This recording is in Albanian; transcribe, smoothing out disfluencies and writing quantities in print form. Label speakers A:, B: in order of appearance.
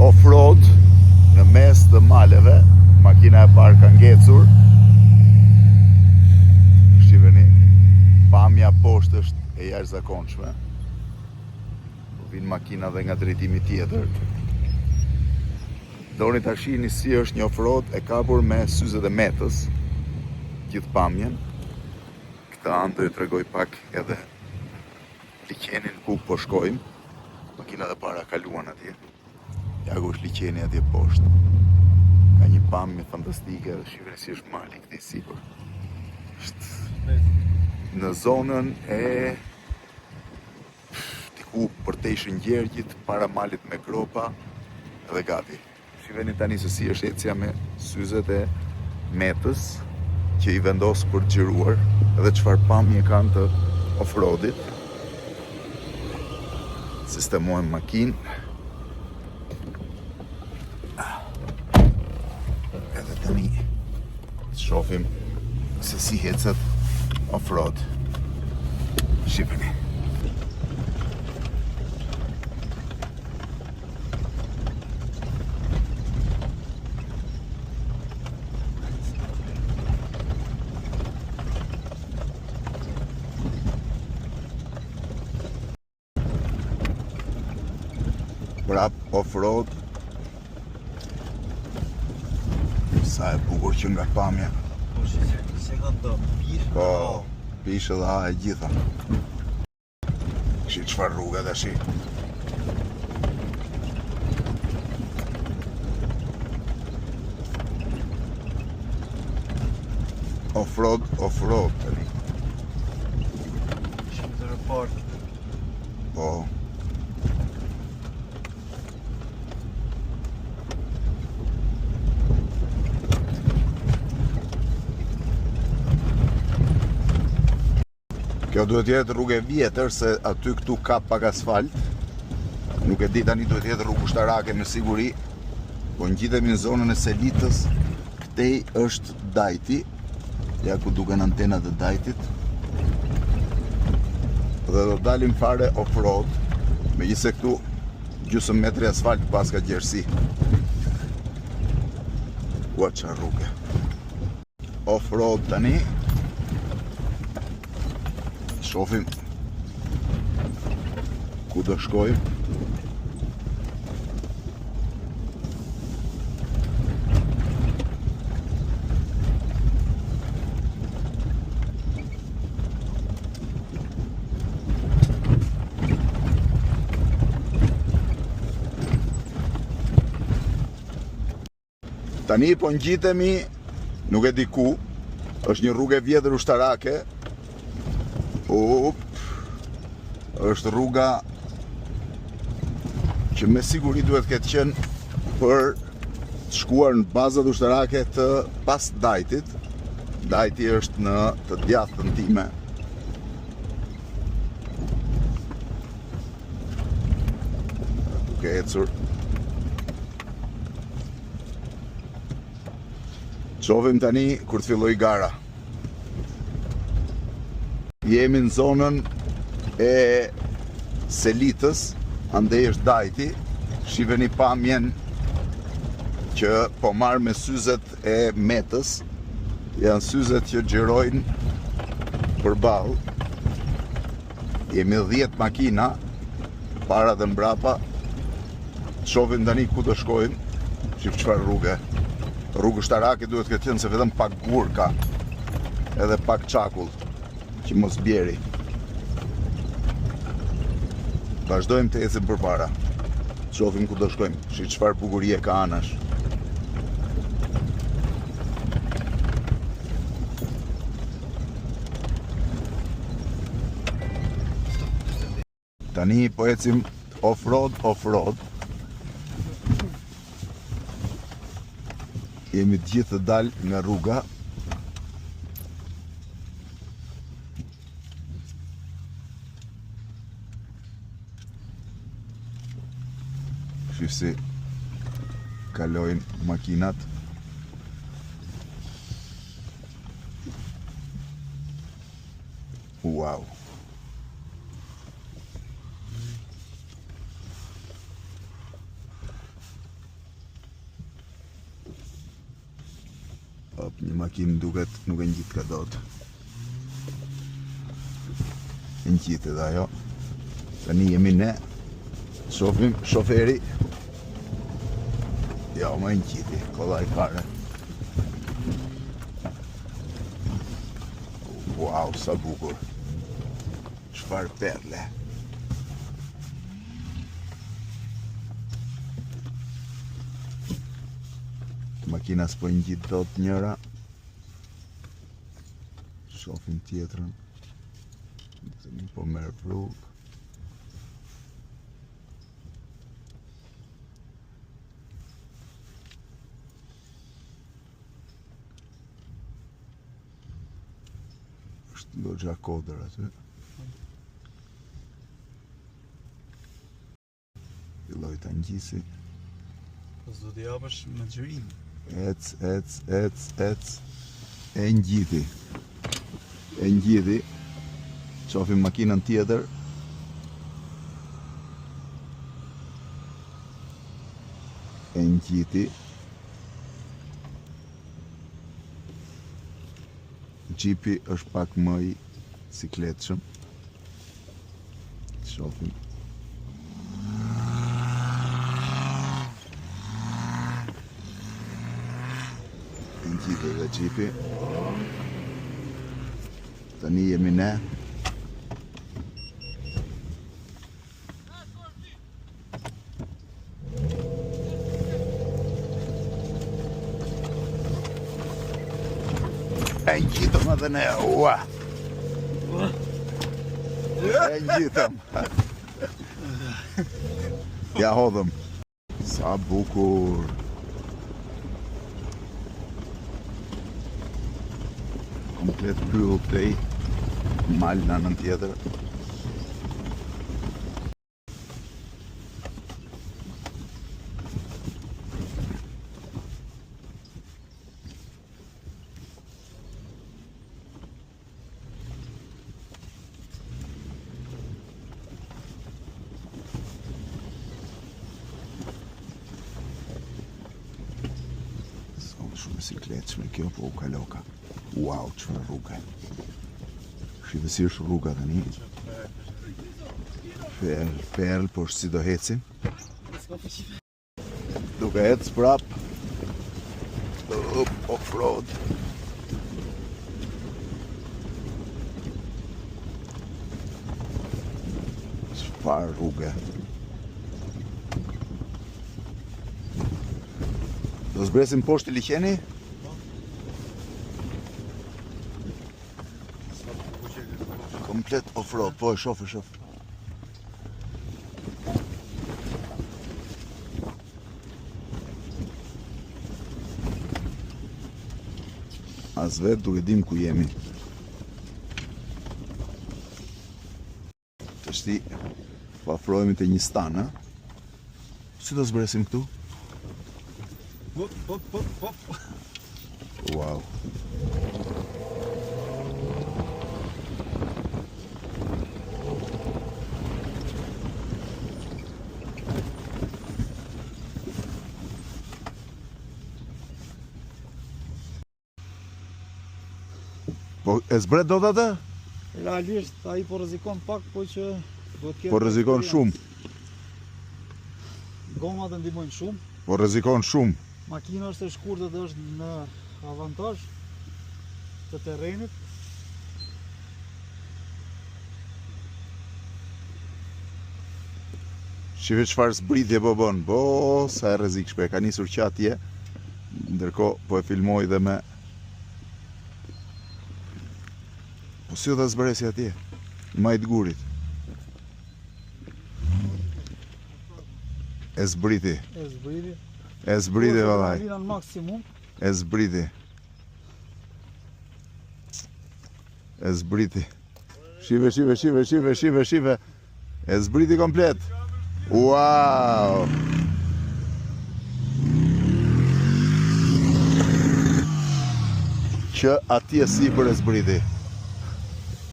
A: off-road në mes të maleve. Makina e parë ka ngecur. Shqipeni, pamja poshtë është e jashtëzakonshme. Vinë makina dhe nga drejtimi tjetër. Doni ta shihni si është një off-road e kapur me syzet e metës, gjithë pamjen. Këtë anë do ju tregoj pak edhe liqenin ku po shkojmë. Makina dhe para kaluan atje. Ja ku është liqeni atje poshtë. Ka një pamje fantastike dhe shifreni si është mali këtij sipër. Është në zonën e diku përtej Shëngjergjit, para malit me Gropa dhe gati. Shifreni tani se si është ecja me syzet e metës që i vendos për të xhiruar dhe çfarë pamje kanë të off-roadit. Sistemojmë makinë. Edhe tani shohim se si hecet off-road. Shqipëni. Prap off-road. Sa e bukur që nga pamja.
B: Po se kanë të pishë.
A: Po, pishë dhe ha e gjitha. Kështu çfarë rrugë tash. Off-road tani.
B: Shumë të report.
A: Po. Kjo duhet jetë rrugë e vjetër, se aty këtu ka pak asfalt. Nuk e di tani, duhet jetë rrugë ushtarake me siguri. Po ngjitemi në zonën e Selitës. Këtej është Dajti. Ja ku duken antenat e Dajtit. Dhe do dalim fare off-road. Megjithëse këtu gjysmë metri asfalt pas ka gjerësi. Ua çfarë rrugë. Off-road tani. Shofim ku do shkojmë. Tani po ngjitemi, nuk e di ku, është një rrugë e vjetër ushtarake. Është rruga që me siguri duhet ketë qenë për të shkuar në bazat ushtarake të pas Dajtit. Dajti është në të djathtën time. Duke ecur. Shohim tani kur të filloj gara. Jemi në zonën e Selitës, andej është Dajti. Shifeni pamjen që po marrë me syzet e metës. Janë syzet që xhirojnë përballë. Jemi 10 makina, para dhe mbrapa. Shohim tani ku do shkojmë. Shif çfarë rrugë. Rrugë ushtarake duhet këtë qenë, se vetëm pak gur ka. Edhe pak çakull që mos bjeri. Vazhdojmë të ecim përpara. Shohim ku do shkojmë. Shi çfarë bukurie ka anash. Tani po ecim off-road. Jemi të gjithë të dalë nga rruga. Shif si kalojnë makinat. Wow. Një makinë duket nuk e ngjit ka dot. E ngjit edhe ajo. Tani jemi ne. Shofim shoferi. Jo, më ngjiti, kollaj fare. Wow, sa bukur. Çfarë perle. Makina s'po ngjit dot njëra. Shofim tjetrën. Tani po merr rrugë. Është goxha kodër aty. Filloj ta ngjisi.
B: S'do t'i japësh me xhirin.
A: Ec. E ngjiti. Qofim makinën tjetër. E ngjiti. Gjipi është pak më i sikletshëm. Shofim. Ngjiti dhe gjipi. Tani jemi ne. E ngjitëm edhe ne, ua! E ngjitëm. Ja hodhëm. Sa bukur. Komplet pyll prej mal në anën tjetër. Shumë sikletshme kjo, po u kaloka. Wow, çfarë rruga. Shive si është rruga tani. Perl, por si do hecim. Duke ec prap. Off-road. Çfarë rruga. Do zbresim poshtë liqeni? Komplet off-road, po e shof. As vetë duke dim ku jemi. Të shti, po afrohemi të një stan, ha? Si do zbresim këtu?
B: Hop.
A: Wow. Po e zbret do të atë?
B: Realisht, ai po rrezikon pak, po që do të ketë.
A: Po rrezikon shumë.
B: Gomat e ndihmojnë shumë.
A: Po rrezikon shumë.
B: Makina është e shkurtër dhe është në avantazh të terrenit.
A: Shive çfarë zbritje po bën. Bo, sa e rrezikshme. Ka nisur qatje. Ndërkohë po e filmoj dhe me. Po si do ta zbresi atje? Majt gurit. E zbriti. E zbriti vallaj. E zbriti. Shive. E zbriti komplet. Wow! Që atje sipër e zbriti.